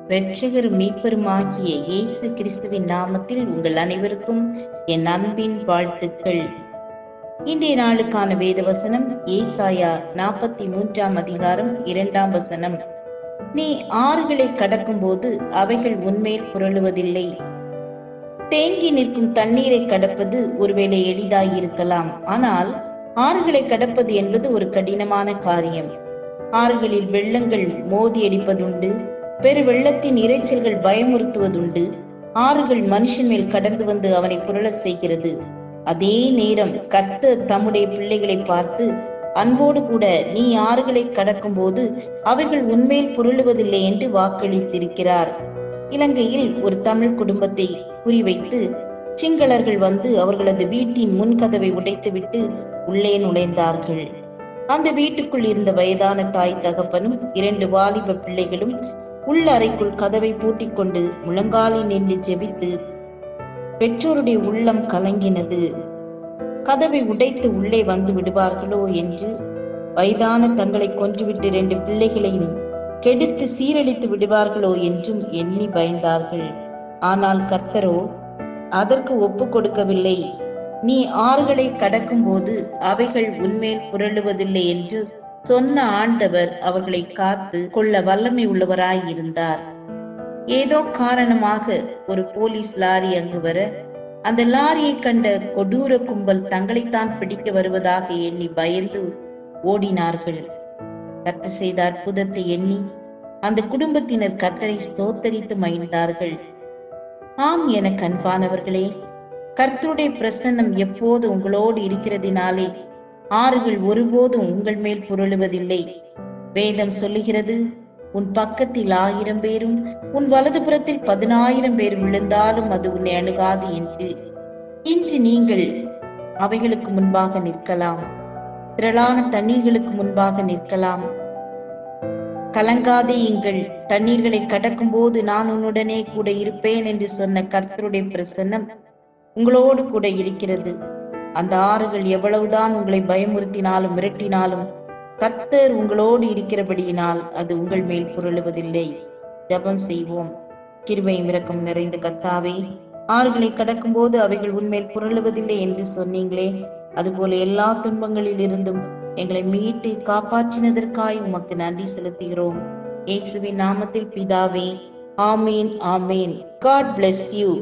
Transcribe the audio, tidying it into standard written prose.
இரட்சகரும் மீட்பருமாகிய இயேசு கிறிஸ்துவின் நாமத்தில் உங்கள் அனைவருக்கும் என் அன்பின் வாழ்த்துக்கள். இன்றைய நாளுக்கான வேத வசனம் ஏசாயா 43 அதிகாரம் 2 வசனம். நீ ஆறுகளை கடக்கும் போது அவைகள் உன்மேல் புரளுவதில்லை. தேங்கி நிற்கும் தண்ணீரை கடப்பது ஒருவேளை எளிதாயிருக்கலாம், ஆனால் ஆறுகளை கடப்பது என்பது ஒரு கடினமான காரியம். ஆறுகளில் வெள்ளங்கள் மோதி அடிப்பதுண்டு, பெரு வெள்ளத்தின் இரைச்சல்கள் பயமுறுத்துவதுண்டு. ஆறுகள் மனுஷன் மேல் கடந்து வந்து அவனை புரள செய்கிறது. அதே நேரம் கர்த்தர் தம்முடைய பிள்ளைகளை பார்த்து அன்போடு கூட நீ ஆறுகளை கடக்கும் போது அவைகள் உன்மேல் புரளுவதில்லை என்று வாக்களித்திருக்கிறார். இலங்கையில் ஒரு தமிழ் குடும்பத்தை குறிவைத்து சிங்களர்கள் வந்து அவர்களது வீட்டின் முன்கதவை உடைத்துவிட்டு உள்ளே நுழைந்தார்கள். அந்த வீட்டுக்குள் இருந்த வயதான தாய் தகப்பனும் 2 வாலிப பிள்ளைகளும் உள்ள அறைக்குள் கதவை பூட்டிக் கொண்டு முழங்காலில் நின்று ஜெபித்து பெற்றோருடைய உள்ளம் கலங்கினது. கதவை உடைத்து உள்ளே வந்து விடுவார்களோ என்று, வயதான தங்களை கொன்றுவிட்டு 2 பிள்ளைகளையும் கெடுத்து சீரழித்து விடுவார்களோ என்றும் எண்ணி பயந்தார்கள். ஆனால் கர்த்தரோ அதற்கு ஒப்பு கொடுக்கவில்லை. நீ ஆறுகளை கடக்கும் போது அவைகள் உன்மேல் புரளுவதில்லை என்று சொன்ன ஆண்டவர் அவர்களை காத்து கொள்ள வல்லமை உள்ளவராய் இருந்தார். ஏதோ காரணமாக ஒரு போலீஸ் லாரி அங்கு வர, அந்த லாரியை கண்ட கொடூர கும்பல் தங்களைத்தான் பிடிக்க வருவதாக எண்ணி பயந்து ஓடினார்கள். கர்த்தர் செய்த அற்புதத்தை எண்ணி அந்த குடும்பத்தினர் கர்த்தரை ஸ்தோத்தரித்து மகிழ்ந்தார்கள். ஆம், என அன்பானவர்களே, கர்த்தருடைய பிரசன்னம் எப்போது உங்களோடு இருக்கிறதினாலே ஆறுகள் ஒருபோதும் உங்கள் மேல் புரளுவதில்லை. வேதம் சொல்லுகிறது, உன் பக்கத்தில் 1000 பேரும் உன் வலதுபுறத்தில் 10,000 பேர் விழுந்தாலும் அது உன்னை அணுகாது என்று. இன்று நீங்கள் அவைகளுக்கு முன்பாக நிற்கலாம், திரளான தண்ணீர்களுக்கு முன்பாக நிற்கலாம். கலங்காதேயுங்கள், தண்ணீர்களை கடக்கும் போது நான் உன்னுடனே கூட இருப்பேன் என்று சொன்ன கர்த்தருடைய பிரசன்னம் உங்களோடு கூட இருக்கிறது. அந்த ஆறுகள் எவ்வளவுதான் உங்களை பயமுறுத்தினாலும் மிரட்டினாலும் கர்த்தர் உங்களோடு இருக்கிறபடியினால் அது உங்கள் மேல் புரளுவதில்லை. ஜெபம் செய்வோம். கிருபையும் இரக்கம் நிறைந்த கர்த்தாவே, ஆறுகளை கடக்கும் போது அவைகள் உன்மேல் புரளுவதில்லை என்று சொன்னீங்களே, அதுபோல எல்லா துன்பங்களில் இருந்தும் எங்களை மீட்டு காப்பாற்றினதற்காய் உமக்கு நன்றி செலுத்துகிறோம். இயேசுவின் நாமத்தில் பிதாவே, ஆமேன், ஆமேன். God bless you.